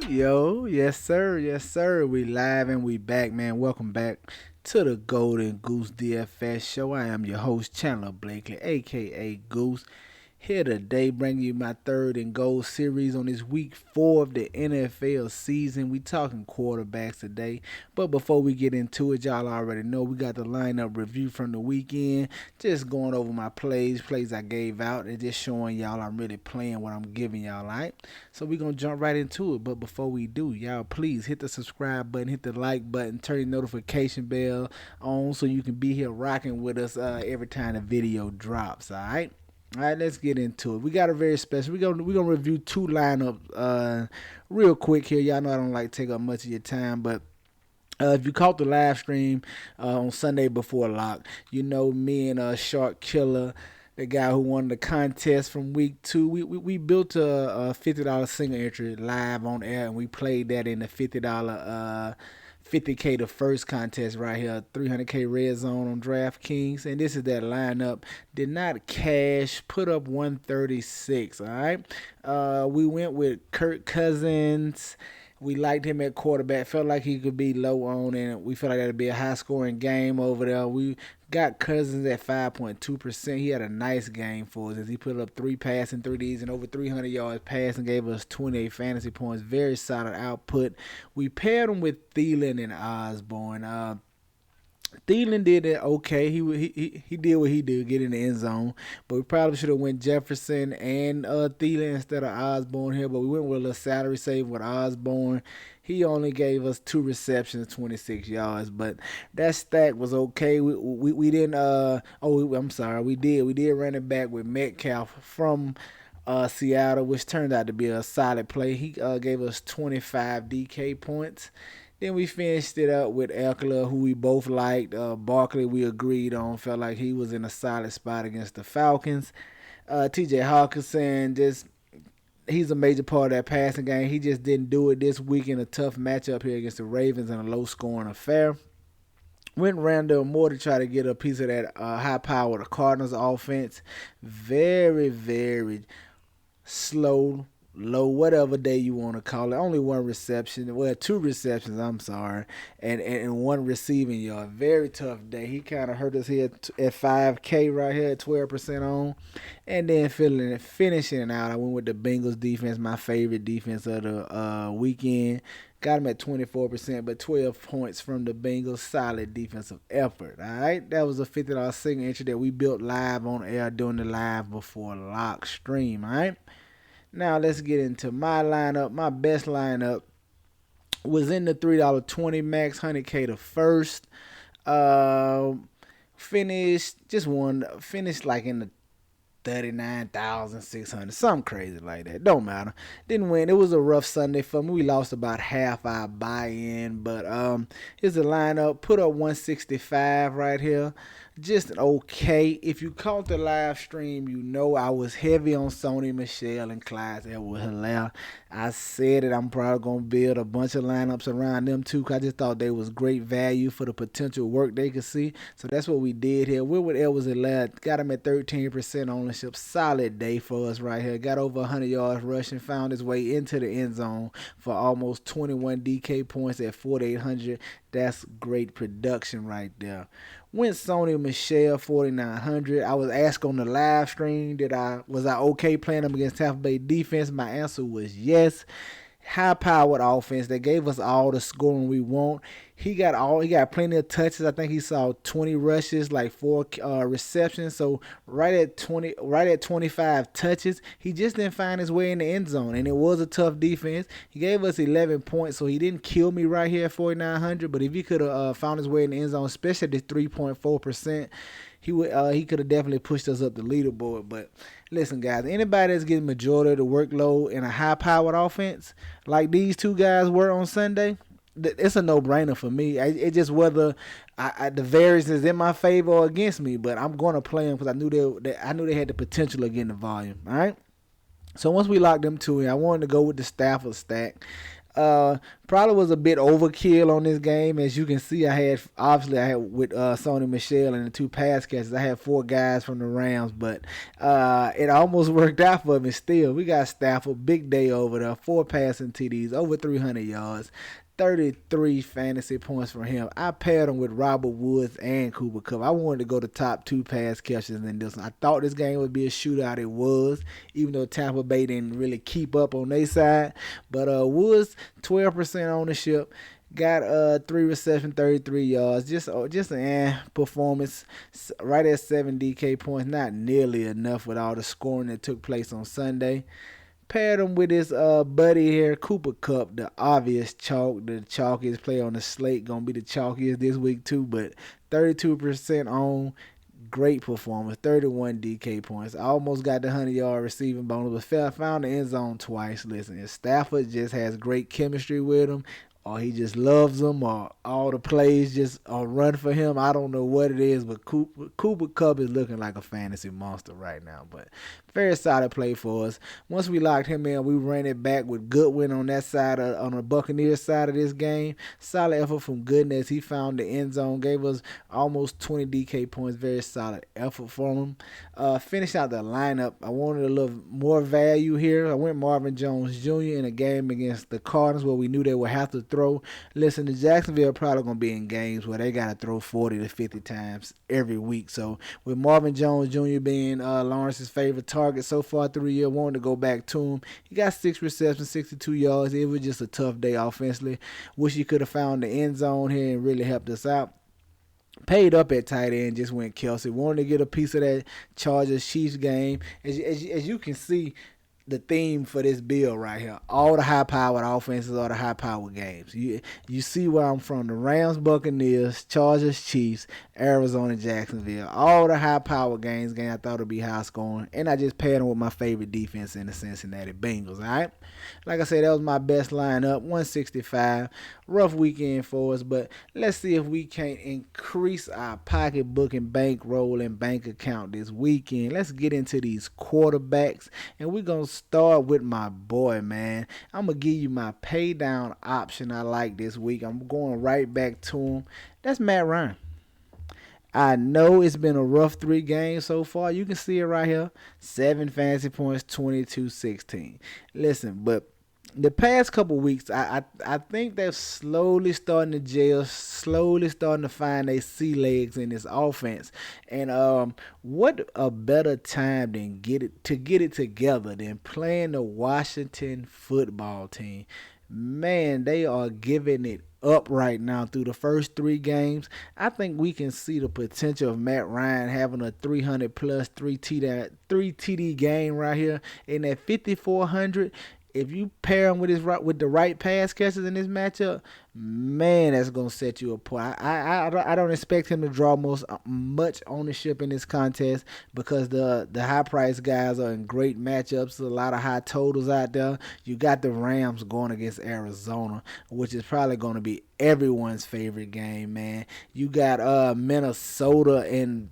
Yes sir. We live and we back, man. Welcome back to the Golden Goose DFS show. I am your host, Chandler Blakely, aka Goose. Here today, bringing you my third and goal series on this week 4 of the NFL season. We talking quarterbacks today, but before we get into it, y'all already know we got the lineup review from the weekend. Just going over my plays I gave out, and just showing y'all I'm really playing what I'm giving y'all. Alright, so we gonna jump right into it. But before we do, y'all please hit the subscribe button, hit the like button, turn the notification bell on so you can be here rocking with us every time the video drops. Alright. All right, let's get into it. We got a very special. We're gonna review two lineups real quick here. Y'all know I don't like to take up much of your time, but if you caught the live stream on Sunday before lock, you know me and Shark Killer, the guy who won the contest from week 2, we built a $50 single entry live on air, and we played that in the $50 50K the first contest right here, 300K red zone on DraftKings, and this is that lineup. Did not cash, put up 136. All right, we went with Kirk Cousins. We liked him at quarterback. Felt like he could be low on, and we felt like that'd be a high scoring game over there. We got Cousins at 5.2%. He had a nice game for us as he put up 3 passing TDs and over 300 yards passing, gave us 28 fantasy points. Very solid output. We paired him with Thielen and Osborne. Thielen did it okay. He did what he did, get in the end zone. But we probably should have went Jefferson and Thielen instead of Osborne here. But we went with a little salary save with Osborne. He only gave us 2 receptions, 26 yards. But that stack was okay. We didn't. I'm sorry. We did run it back with Metcalf from Seattle, which turned out to be a solid play. He gave us 25 DK points. Then we finished it up with Eckler, who we both liked. Barkley, we agreed on. Felt like he was in a solid spot against the Falcons. TJ Hawkinson, he's a major part of that passing game. He just didn't do it this week in a tough matchup here against the Ravens in a low-scoring affair. Went Randall Moore to try to get a piece of that high power, the Cardinals offense. Very, very slow, low, whatever day you want to call it. Only 1 reception. Well, 2 receptions, I'm sorry. And 1 receiving yard. Very tough day. He kind of hurt us here at 5K right here at 12% on. And then finishing out, I went with the Bengals defense, my favorite defense of the weekend. Got him at 24%, but 12 points from the Bengals. Solid defensive effort. All right, that was a $50 single entry that we built live on air during the live before lock stream. All right. Now let's get into my lineup. My best lineup was in the $3.20 max, 100K the first. Finished like in the 39,600, something crazy like that. Don't matter. Didn't win. It was a rough Sunday for me. We lost about half our buy-in, but here's the lineup. Put up 165 right here. Just okay. If you caught the live stream, you know I was heavy on Sony Michelle and Clyde Edwards-Helaire. I said that I'm probably going to build a bunch of lineups around them too, because I just thought they was great value for the potential work they could see. So that's what we did here. We're with Edwards-Helaire. Got him at 13% ownership. Solid day for us right here. Got over 100 yards rushing. Found his way into the end zone for almost 21 DK points at 4,800. That's great production right there. Went Sony Michelle 4,900. I was asked on the live stream, was I okay playing them against Tampa Bay defense? My answer was yes. High-powered offense. They gave us all the scoring we want. He got plenty of touches. I think he saw 20 rushes, like 4 receptions. So right at 25 touches, he just didn't find his way in the end zone. And it was a tough defense. He gave us 11 points, so he didn't kill me right here at 4,900. But if he could have found his way in the end zone, especially at the 3.4%, he could have definitely pushed us up the leaderboard. But listen, guys, anybody that's getting majority of the workload in a high-powered offense like these two guys were on Sunday, it's a no-brainer for me. It's just whether the variance is in my favor or against me, but I'm going to play them because I knew they had the potential of getting the volume. All right. So once we locked them two in, I wanted to go with the Stafford stack. Probably was a bit overkill on this game. As you can see, I had with Sony Michelle and the two pass catches. I had four guys from the Rams, but it almost worked out for me. Still, we got Stafford, big day over there, four passing TDs, over 300 yards. 33 fantasy points for him. I paired him with Robert Woods and Cooper Kupp. I wanted to go the top two pass catchers in this one. I thought this game would be a shootout. It was, even though Tampa Bay didn't really keep up on their side. But Woods, 12% ownership. Got 3 receptions, 33 yards. Just an performance, right at 7 DK points. Not nearly enough with all the scoring that took place on Sunday. Paired him with his buddy here, Cooper Kupp, the obvious chalk, the chalkiest player on the slate. Gonna be the chalkiest this week too, but 32% on. Great performance, 31 DK points. I almost got the 100-yard receiving bonus, but found the end zone twice. Listen, if Stafford just has great chemistry with him, or he just loves them, or all the plays just run for him. I don't know what it is, but Cooper Kupp is looking like a fantasy monster right now. But very solid play for us. Once we locked him in, we ran it back with Goodwin on that side, on the Buccaneers side of this game. Solid effort from Goodness. He found the end zone, gave us almost 20 DK points. Very solid effort from him. Finished out the lineup. I wanted a little more value here. I went Marvin Jones Jr. in a game against the Cardinals where we knew they would have to throw. Listen, the Jacksonville probably going to be in games where they got to throw 40 to 50 times every week. So with Marvin Jones Jr. being Lawrence's favorite target so far through the year, wanted to go back to him. He got 6 receptions, 62 yards. It was just a tough day offensively. Wish he could have found the end zone here and really helped us out. Paid up at tight end, just went Kelsey. Wanted to get a piece of that Chargers-Chiefs game. As you can see, the theme for this bill right here. All the high-powered offenses are the high-powered games. You see where I'm from. The Rams, Buccaneers, Chargers, Chiefs, Arizona, Jacksonville. All the high-powered games I thought would be high-scoring. And I just paired them with my favorite defense in the Cincinnati Bengals, all right? Like I said, that was my best lineup, 165. Rough weekend for us, but let's see if we can't increase our pocketbook and bankroll and bank account this weekend. Let's get into these quarterbacks, and we're going to start with my boy, man. I'm going to give you my pay down option I like this week. I'm going right back to him. That's Matt Ryan. I know it's been a rough 3 games so far. You can see it right here. 7 fantasy points, 22-16. Listen, but the past couple weeks, I think they're slowly starting to gel, slowly starting to find their sea legs in this offense. And what a better time than get it together than playing the Washington football team. Man, they are giving it up right now through the first 3 games. I think we can see the potential of Matt Ryan having a 300 plus 3 TD game right here in that 5,400. If you pair him with the right pass catchers in this matchup, man, that's gonna set you apart. I don't expect him to draw much ownership in this contest because the high price guys are in great matchups. A lot of high totals out there. You got the Rams going against Arizona, which is probably gonna be everyone's favorite game, man. You got Minnesota and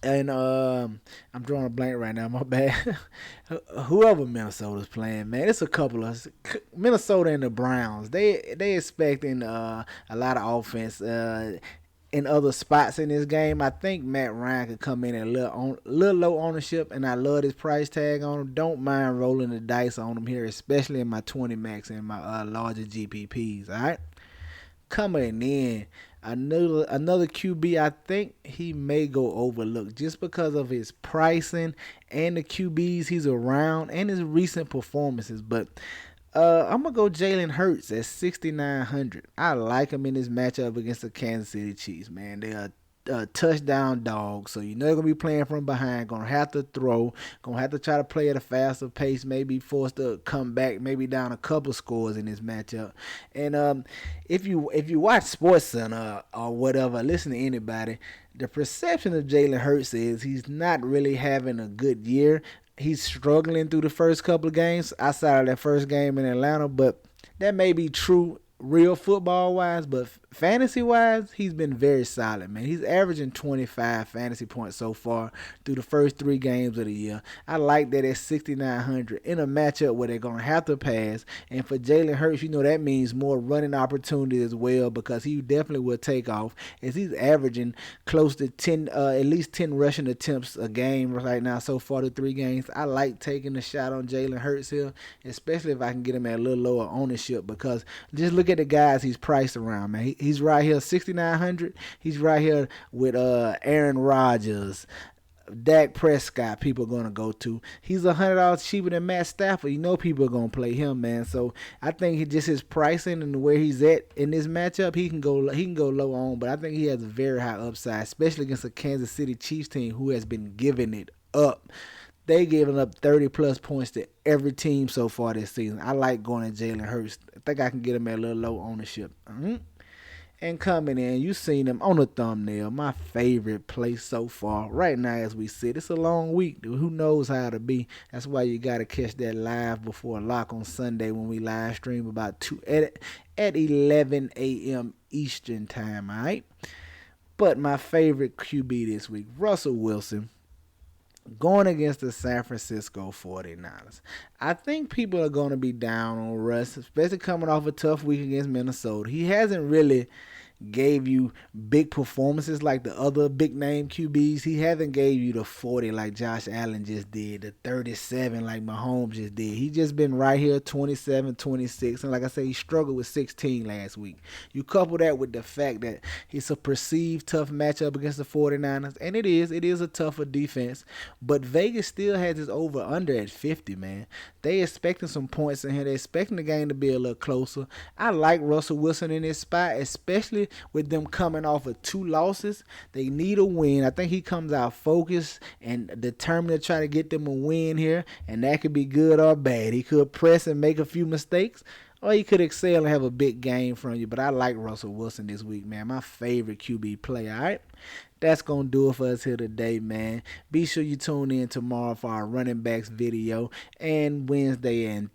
I'm drawing a blank right now. My bad. Whoever Minnesota's playing, man, it's a couple of Minnesota and the Browns. They expecting a lot of offense in other spots in this game. I think Matt Ryan could come in at a little low ownership, and I love his price tag on him. Don't mind rolling the dice on him here, especially in my 20 max and my larger GPPs. All right, coming in. Another QB, I think he may go overlooked just because of his pricing and the QBs he's around and his recent performances. But I'm going to go Jalen Hurts at 6,900. I like him in this matchup against the Kansas City Chiefs, man. They are touchdown dogs, so you know they're going to be playing from behind, going to have to throw, going to have to try to play at a faster pace, maybe forced to come back, maybe down a couple scores in this matchup. And if you watch SportsCenter or whatever, listen to anybody, the perception of Jalen Hurts is he's not really having a good year. He's struggling through the first couple of games outside of that first game in Atlanta, but that may be true real football wise, but fantasy wise, he's been very solid, man. He's averaging 25 fantasy points so far through the first 3 games of the year. I like that at 6,900 in a matchup where they're going to have to pass. And for Jalen Hurts, that means more running opportunity as well because he definitely will take off as he's averaging close to 10, at least 10 rushing attempts a game right now so far the 3 games. I like taking a shot on Jalen Hurts here, especially if I can get him at a little lower ownership because just look at the guys he's priced around, man. He's right here 6,900. He's right here with Aaron Rodgers, Dak Prescott. People are gonna go to. He's $100 cheaper than Matt Stafford. People are gonna play him, man. So I think he just his pricing and where he's at in this matchup, he can go low on, but I think he has a very high upside, especially against a Kansas City Chiefs team who has been giving it up. They giving up 30 plus points to every team so far this season. I like going to Jalen Hurts. I think I can get him at a little low ownership. And coming in, you seen him on the thumbnail. My favorite place so far, right now as we sit. It's a long week, dude. Who knows how to be? That's why you gotta catch that live before lock on Sunday when we live stream about 11 a.m. Eastern time. All right. But my favorite QB this week, Russell Wilson, going against the San Francisco 49ers. I think people are going to be down on Russ, especially coming off a tough week against Minnesota. He hasn't really gave you big performances like the other big name QBs. He hasn't gave you the 40 like Josh Allen just did, the 37 like Mahomes just did. He just been right here 27, 26, and like I said, he struggled with 16 last week. You couple that with the fact that it's a perceived tough matchup against the 49ers, and it is a tougher defense, but Vegas still has his over under at 50, man. They expecting some points in here. They're expecting the game to be a little closer. I like Russell Wilson in this spot, especially with them coming off of 2 losses. They need a win. I think he comes out focused and determined to try to get them a win here, and that could be good or bad. He could press and make a few mistakes, or he could excel and have a big game from you. But I like Russell Wilson this week, man. My favorite QB player, all right? That's going to do it for us here today, man. Be sure you tune in tomorrow for our running backs video and Wednesday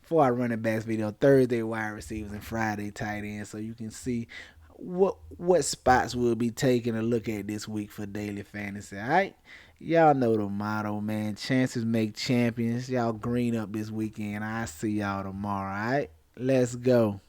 for our running backs video, Thursday wide receivers, and Friday tight ends, so you can see what spots we'll be taking a look at this week for daily fantasy. All right, y'all know the motto, man. Chances make champions. Y'all green up this weekend. I see y'all tomorrow. All right, let's go.